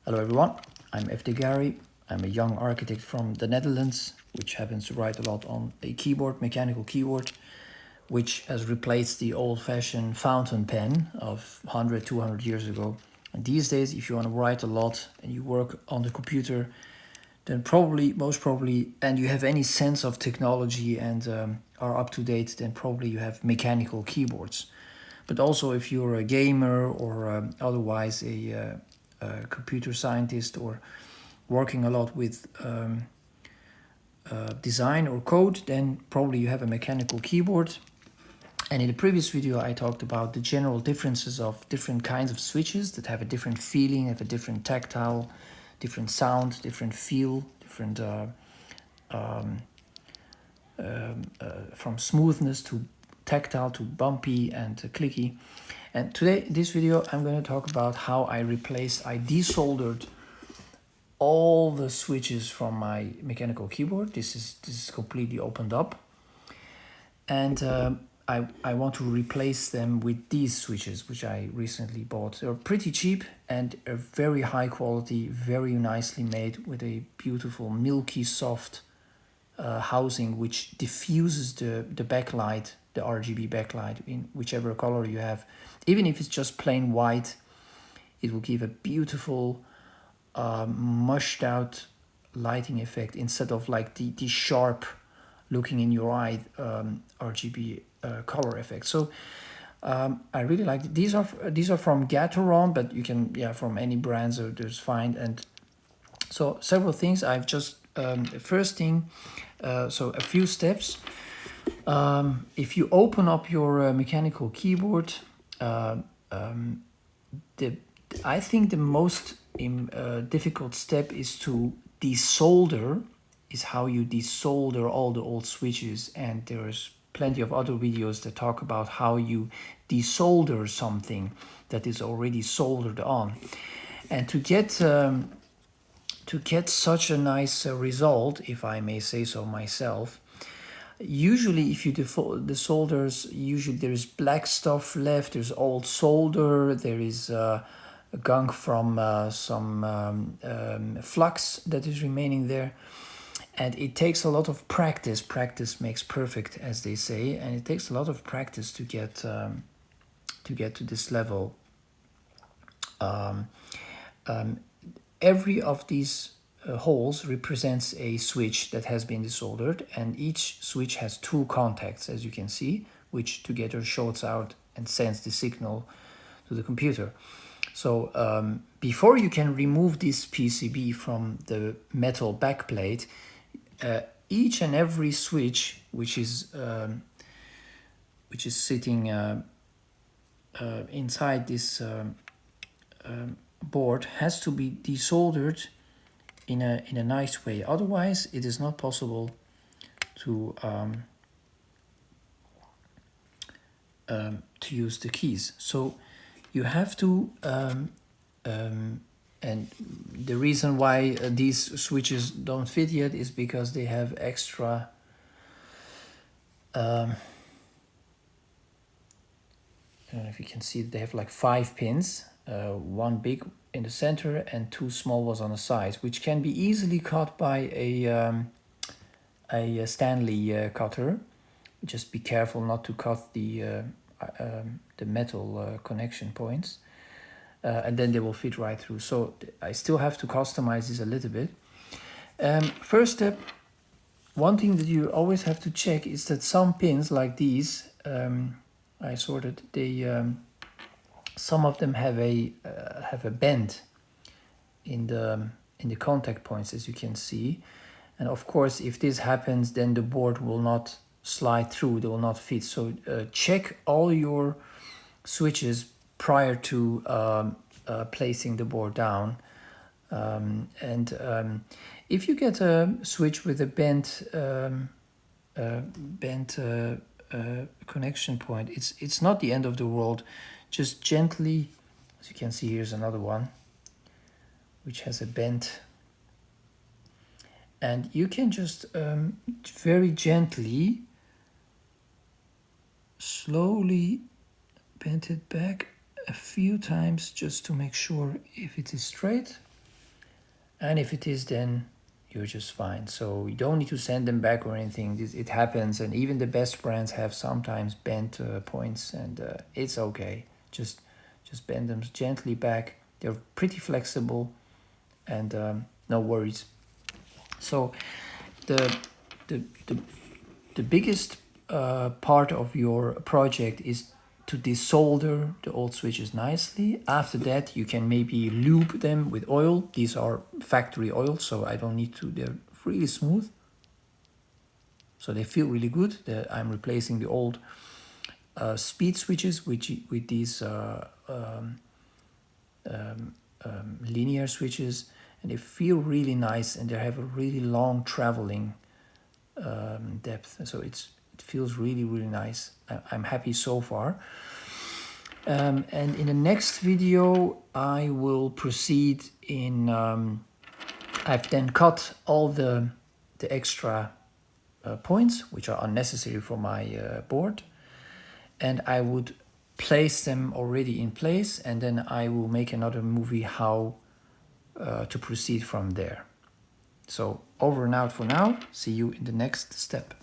Hello everyone, I'm FD Gary. I'm a young architect from the Netherlands, which happens to write a lot on a keyboard, mechanical keyboard, which has replaced the old-fashioned fountain pen of 100, 200 years ago. And these days, if you want to write a lot and you work on the computer, then most probably, and you have any sense of technology and are up to date, then probably you have mechanical keyboards. But also if you're a gamer or otherwise a computer scientist or working a lot with design or code, then probably you have a mechanical keyboard. And in the previous video, I talked about the general differences of different kinds of switches that have a different feeling, have a different tactile, different sound, different feel, different from smoothness to tactile to bumpy and clicky. And today, this video, I'm going to talk about how I desoldered all the switches from my mechanical keyboard. This is completely opened up. And I want to replace them with these switches, which I recently bought. They're pretty cheap and are very high quality, very nicely made with a beautiful milky soft housing which diffuses the backlight, the RGB backlight in whichever color you have. Even if it's just plain white, it will give a beautiful mushed out lighting effect instead of like the sharp looking in your eye RGB color effect. So I really like it. These are from Gateron, but you can from any brands, so there's fine. And so several things I've just first thing, so a few steps. If you open up your mechanical keyboard, I think the most difficult step is to desolder, is how you desolder all the old switches. And there's plenty of other videos that talk about how you desolder something that is already soldered on. And to get such a nice result, if I may say so myself, usually if you the solders, usually there is black stuff left, there's old solder, there is gunk from some flux that is remaining there. And it takes a lot of practice. Practice makes perfect, as they say, and it takes a lot of practice to get to this level. Every of these holes represents a switch that has been desoldered, and each switch has two contacts, as you can see, which together shorts out and sends the signal to the computer. So before you can remove this PCB from the metal backplate, each and every switch which is sitting inside this board has to be desoldered in a nice way. Otherwise, it is not possible to use the keys. So you have to and the reason why these switches don't fit yet is because they have extra I don't know if you can see, they have like 5 pins, one big in the center and 2 small ones on the sides, which can be easily cut by a Stanley cutter. Just be careful not to cut the metal connection points. And then they will fit right through. So I still have to customize this a little bit. First step, one thing that you always have to check is that some pins like these, I sorted, some of them have a bend in the contact points, as you can see. And of course, if this happens, then the board will not slide through, they will not fit. So check all your switches prior to placing the board down. If you get a switch with a bent connection point, it's not the end of the world. Just gently, as you can see, here's another one which has a bent, and you can just very gently, slowly bend it back a few times just to make sure if it is straight. And if it is, then you're just fine. So you don't need to send them back or anything. It happens, and even the best brands have sometimes bent points, and it's okay. Just bend them gently back. They're pretty flexible, and no worries. So the the the, the biggest part of your project is to desolder the old switches nicely. After that, you can maybe lube them with oil. These are factory oils, so I don't need to. They're really smooth, so they feel really good. I'm replacing the old speed switches with these linear switches, and they feel really nice, and they have a really long traveling depth. So it feels really nice. I'm happy so far. And in the next video, I will proceed in. I've then cut all the extra points, which are unnecessary for my board, and I would place them already in place, and then I will make another movie how to proceed from there. So over and out for now. See you in the next step.